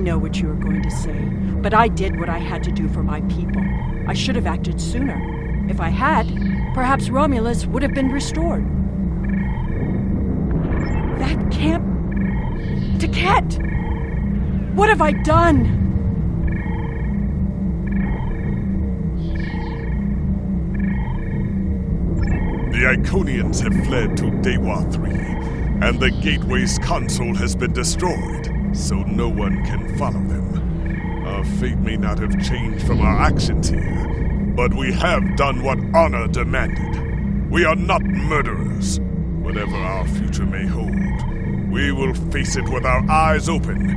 know what you were going to say, but I did what I had to do for my people. I should have acted sooner. If I had, perhaps Romulus would have been restored. That can't... Taket! What have I done? The Inconians have fled to Dewa 3, and the Gateway's console has been destroyed, so no one can follow them. Our fate may not have changed from our actions here, but we have done what honor demanded. We are not murderers. Whatever our future may hold, we will face it with our eyes open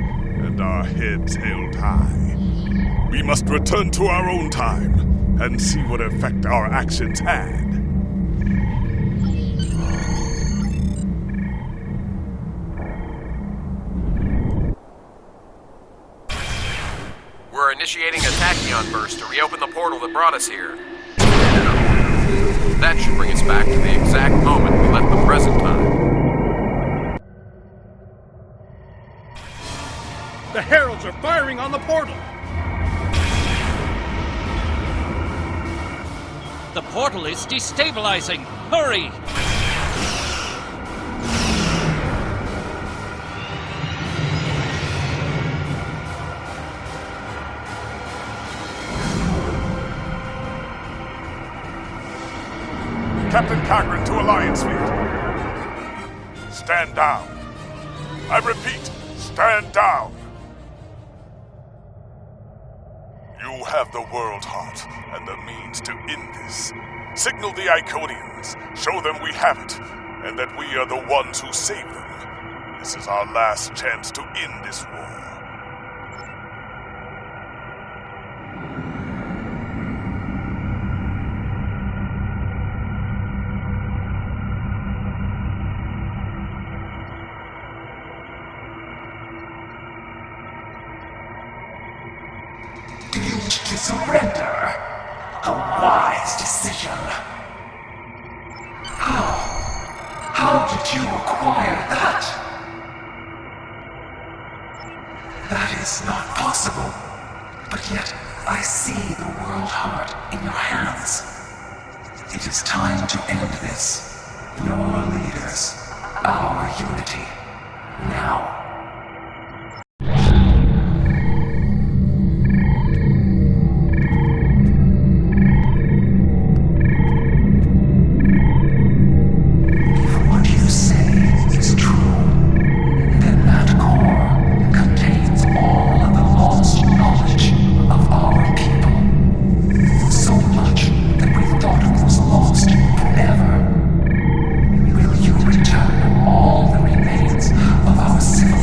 and our heads held high. We must return to our own time and see what effect our actions had. We're initiating a tachyon burst to reopen the portal that brought us here. That should bring us back to the exact moment we left the present time. The heralds are firing on the portal! The portal is destabilizing! Hurry! Captain Cochrane to Alliance Fleet. Stand down. I repeat, stand down. You have the World Heart and the means to end this. Signal the Inconians, show them we have it, and that we are the ones who save them. This is our last chance to end this war. Do you wish to surrender? A wise decision. How did you acquire that? That is not possible. But yet, I see the World Heart in your hands. It is time to end this. Your leaders, our unity. Now. All the remains of our civilization.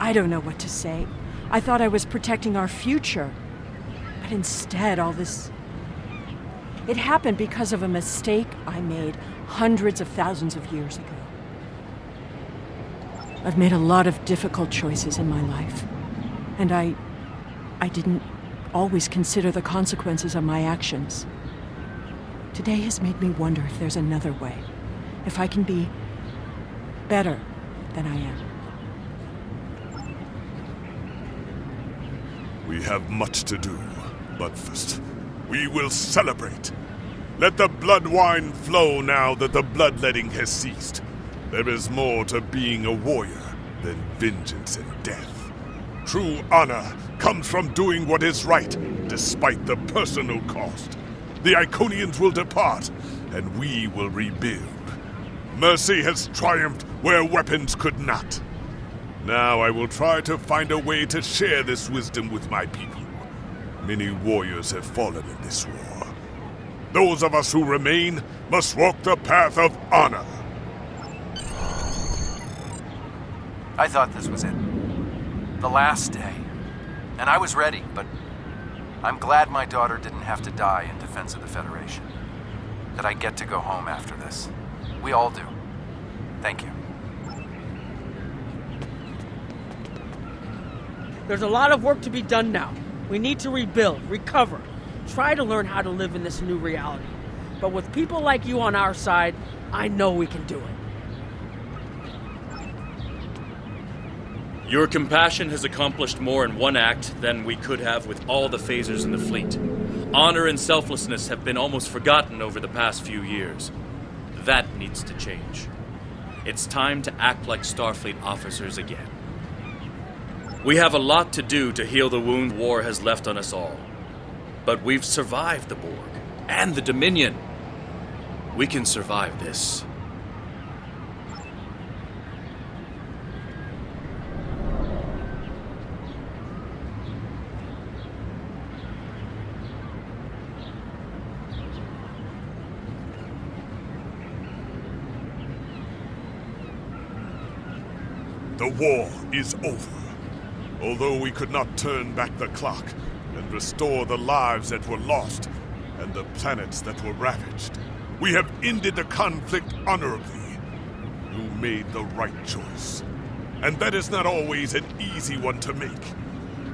I don't know what to say. I thought I was protecting our future. But instead, all this... It happened because of a mistake I made hundreds of thousands of years ago. I've made a lot of difficult choices in my life. And I didn't always consider the consequences of my actions. Today has made me wonder if there's another way. If I can be better than I am. We have much to do, but first, we will celebrate. Let the blood wine flow now that the bloodletting has ceased. There is more to being a warrior than vengeance and death. True honor comes from doing what is right, despite the personal cost. The Inconians will depart, and we will rebuild. Mercy has triumphed where weapons could not. Now I will try to find a way to share this wisdom with my people. Many warriors have fallen in this war. Those of us who remain must walk the path of honor. I thought this was it. The last day. And I was ready, but I'm glad my daughter didn't have to die in defense of the Federation. That I get to go home after this. We all do. Thank you. There's a lot of work to be done now. We need to rebuild, recover, try to learn how to live in this new reality. But with people like you on our side, I know we can do it. Your compassion has accomplished more in one act than we could have with all the phasers in the fleet. Honor and selflessness have been almost forgotten over the past few years. That needs to change. It's time to act like Starfleet officers again. We have a lot to do to heal the wound war has left on us all. But we've survived the Borg and the Dominion. We can survive this. The war is over. Although we could not turn back the clock and restore the lives that were lost and the planets that were ravaged, we have ended the conflict honorably. You made the right choice. And that is not always an easy one to make.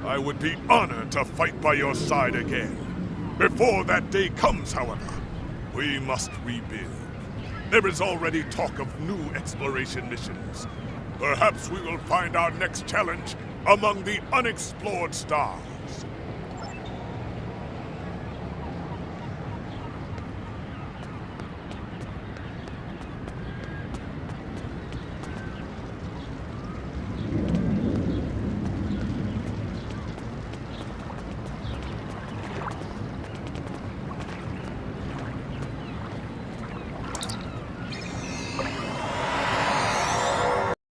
I would be honored to fight by your side again. Before that day comes, however, we must rebuild. There is already talk of new exploration missions. Perhaps we will find our next challenge among the unexplored stars.